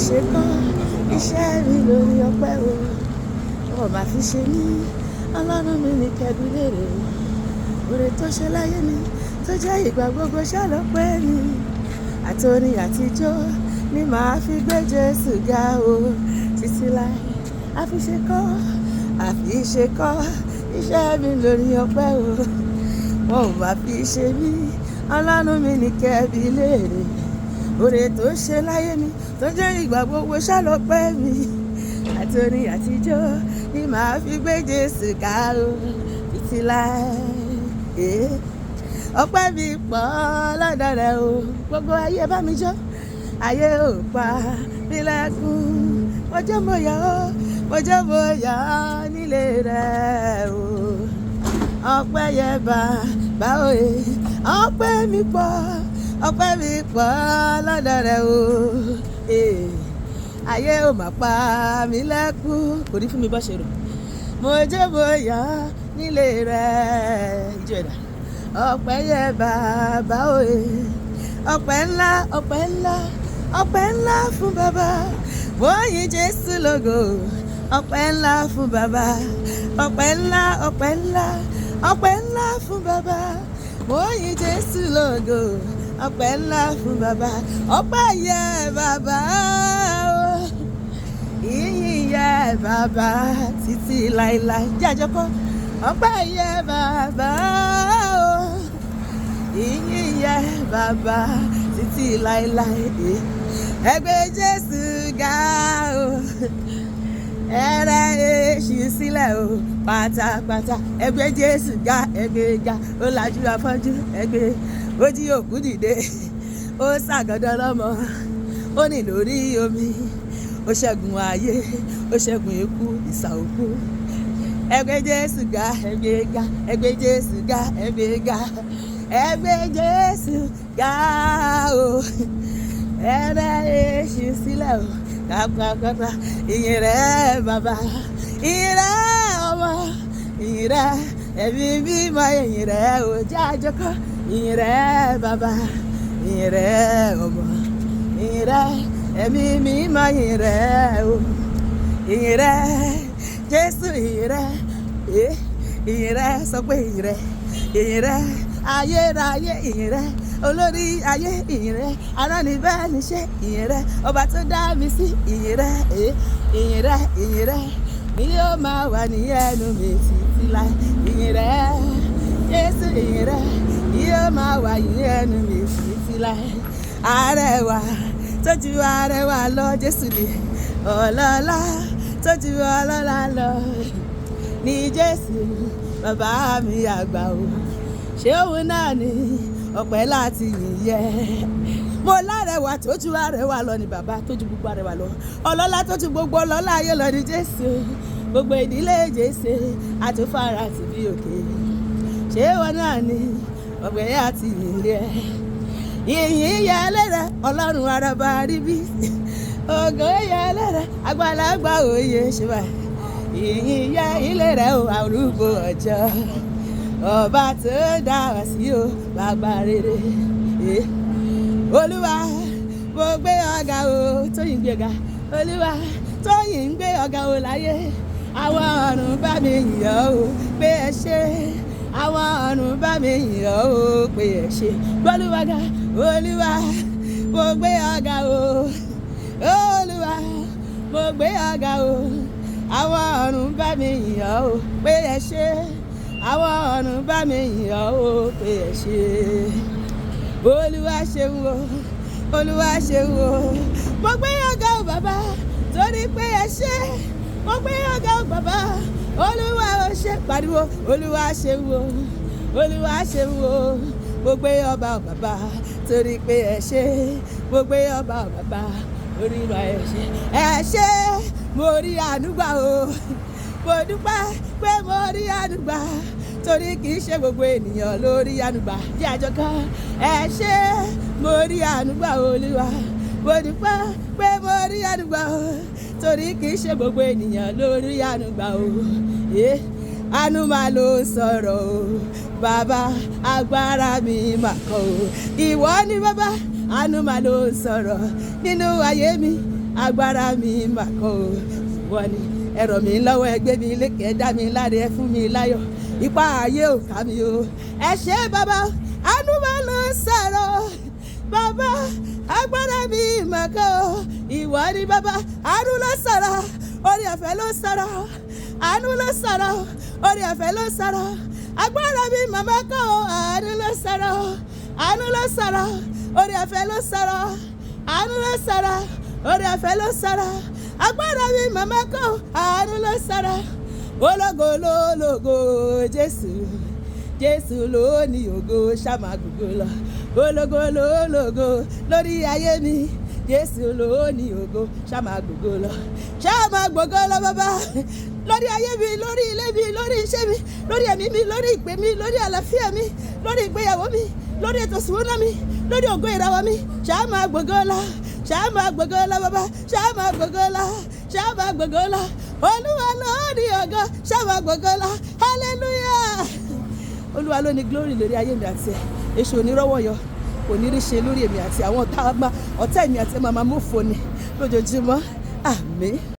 ṣe kọ́ iṣẹ́ mi lórí ọpẹ́ o. Wọ́n máa fi ṣe mí, Ọlọ́run mi ní kẹ́bi léèrè. Oore tó ṣe láyé mi tó jẹ́ ìgbà gbogbo ṣàlọ́pẹ́ mi. Àtorin àtijọ́ ni màá fi gbé Jésù ga o títí láé. Àfi ṣe kọ́ iṣẹ́ mi lórí ọpẹ́ o. Wọ́n ò máa fi ṣe mí, Ọlọ́run mi ní kẹ́bi léèrè. Oore tó ṣe láyé mi tó jẹ́ ìgbà gbogbo ṣàlọ́pẹ́ mi. Àtorin àtijọ́ ni màá fi gbé Jésù ga o títí láé. Ọpẹ́ mi pọ̀ lọ́dọ̀ rẹ̀ o, gbogbo ayé bá mi jó. Ayé ò pa mí lẹ́kún, mo jó mo yọ̀ nílé rẹ̀ o. Ọpẹ́ yẹ bàbá òye, ọpẹ́ mi pọ̀ lọ́dọ̀ rẹ̀ o. Ayé ò mà pa mí lẹ́kún, kò rí fún mi bọ́ ṣe rò. Mo jó mo yọ̀ nílé rẹ̀ ìjọ ẹ̀dá. Ọpẹ́ yẹ bàbá òye, ọpẹ́ ńlá fún bàbá. Mo yìn Jésù lógo, ọpẹ́ ńlá fún bàbá. Ọpẹ́ ńlá fún bàbá. Mo yìn Jésù lógo, ọpẹ́ ńlá fún bàbá. Ọpẹ́ yẹ bàbá o, ìyìn yẹ bàbá títí láéláé. Jẹ́ àjọkọ́. Ọpẹ́ yẹ bàbá o, ìyìn yẹ bàbá títí láéláé. Ẹ gbé Jésù ga o, ẹ rẹ èṣù sílẹ̀ o pátápátá. Ẹ gbé Jésù ga, ẹ gbé ga. Ó lajú afọ́jú, ẹ gbé. Ó jí òkú dìde, ó ṣàgọ́dọ̀ lọ́mọ, ó ní lórí omi. Ó ṣẹ́gun ayé, ó ṣẹ́gun ikú, ìsà òkú. Ẹ gbé Jésù ga, ẹ gbé ga. Ẹ gbé Jésù ga, ẹ gbé ga. Ẹ gbé Jésù ga o, ẹ rẹ èṣù sílẹ̀ o kápákápá. Ìyìn rẹ̀ bàbá, ìyìn rẹ̀ ọmọ, ìyìn rẹ̀ ẹ̀mí mímọ́, ìyìn rẹ̀ o. Jẹ́ àjọkọ́. Ìyìn rẹ̀ bàbá, ìyìn rẹ̀ ọmọ, ìyìn rẹ̀ ẹ̀mí mímọ́, ìyìn rẹ̀ o. Ìyìn rẹ̀ Jésù, ìyìn rẹ̀ ìyìn rẹ̀, sọ pé ìyìn rẹ̀ ayérayé, ìyìn rẹ̀ olórí ayé, ìyìn rẹ̀ aránibẹ́niṣẹ́, ìyìn rẹ̀ ọba tó dá mi sí, ìyìn rẹ̀ ìyìn rẹ̀ ni yóò máa wà ní ẹnu mi títí láé. Ìyìn rẹ̀ Jésù, ìyìn rẹ̀ ni yóò máa wà ní ẹnu mi títí láé. Arẹwà tó ju arẹwà lọ, Jésù ni ọlọ́lá tó ju ọlọ́lá lọ ní Jésù bàbá mi àgbà o. Ṣé òun náà ni ọpẹ́ láti yìn yẹ? Mo lárẹwà tó ju arẹwà lọ ni bàbá tó ju gbogbo arẹwà lọ. Ọlọ́lá tó ju gbogbo ọlọ́lá ayé lọ ni Jésù. Gbogbo ìdílé Jésù àtúfàrà ti bí òkè. Ṣé òun náà ni ọpẹ́ láti yìn yẹ? Ìyìn yẹ lẹ́rẹ̀ Ọlọ́run araba ríbí. Ògo yẹ lẹ́rẹ̀ àgbàlagbà òye ṣe báyìí. Ìyìn yẹ ilé rẹ̀ o, arúgbó ọjọ́. Ọba tó dá wa sí o, bàbá rere. Olúwa mo gbé ọ̀gá o, Tóyìn gbé ọ̀gá. Olúwa Tóyìn gbé ọ̀gá o láyé. Àwọn ọ̀run bá mi yìn ọ́ o pé ẹ ṣé. Àwọn ọ̀run bá mi yìn ọ́ o pé ẹ ṣé. Gbólúwa ga, Olúwa mo gbé ọ̀gá o. Olúwa mo gbé ọ̀gá o. Àwọn ọ̀run bá mi yìn ọ́ o pé ẹ ṣé. Àwọn ọ̀run bá mi yìn ọ́ o pé ẹ ṣé. Olúwa ṣeun o, Olúwa ṣeun o. Mo gbé ọ̀gá o bàbá torí pé ẹ ṣé. Mo gbé ọ̀gá o bàbá, Olúwa ó ṣe. Pariwo, Olúwa ṣeun o, Olúwa ṣeun o. Mo gbé ọba o bàbá torí pé ẹ ṣé. Mo gbé ọba o bàbá torí pé ẹ ṣé. Ẹ ṣé, mo rí àánú gbà o. Mo dúpẹ́ pé mo rí àánú gbà torí kì í ṣe gbogbo ènìyàn ló rí àánú gbà. Jẹ́ àjọkọ́. Ẹ ṣé, mo rí àánú gbà Olúwa. Mo dúpẹ́ pé mo rí àánú gbà o torí kì í ṣe gbogbo ènìyàn ló rí àánú gbà o. Àánú máa ló sọ̀rọ̀ o, bàbá agbára mi mà kọ́ o. Ìwọ ni bàbá, àánú máa ló sọ̀rọ̀ nínú ayé mi. agbára mi mà kọ́ o ìwọ ni ẹ ràn mí lọ́wọ́ ẹ gbé mi lékè ẹ dá mi láre ẹ fún mi láyọ̀ ipá ayé ò ká mi o ẹ ṣé bàbá àánú máa lọ sọ̀rọ̀ bàbá agbára mi mà kọ́ o ìwọ ni bàbá àánú ló sọ̀rọ̀ orí ọ̀fẹ́ ló sọ̀rọ̀ àánú ló sọ̀rọ̀ orí ọ̀fẹ́ ló sọ̀rọ̀ agbára mi màmá kọ́ o àánú ló sọ̀rọ̀ àánú ló sọ̀rọ̀ orí ọ̀fẹ́ ló sọ̀rọ̀ àánú ló sọ̀rọ̀ orí ọ̀fẹ́ ló sọ̀rọ̀ agbára mi màmá kọ́ o àánú ló sọ̀rọ̀ ológo lólógo Jésù Jésù ló ní ògo ṣàmà gbogbo lọ ológo lólógo lórí ayé mi Jésù ló ní ògo ṣàmà gbogbo lọ ṣàmà gbogbo lọ bàbá lórí ayé mi lórí ilé mi lórí iṣẹ́ mi lórí ẹ̀mí mi lórí ìpè mi lórí àlàáfíà mi lórí ìgbéyàwó mi lórí ètò ìṣúná mi lórí ògo ìràwọ̀ mi ṣàmà gbogbo lọ ṣàmà gbogbo lọ bàbá ṣàmà gbogbo lọ ṣàmà gbogbo lọ olúwa ló ní ògo ṣàmà gbogbo lọ hallelujah olúwa ló ní glory lórí ayé mi àti èṣù onírọ́wọ́ yọ kò ní rí ṣe lórí èmi àti àwọn ọ̀tá èmi àti màmá mọ́fọ́ ni lójoojúmọ́ àmín.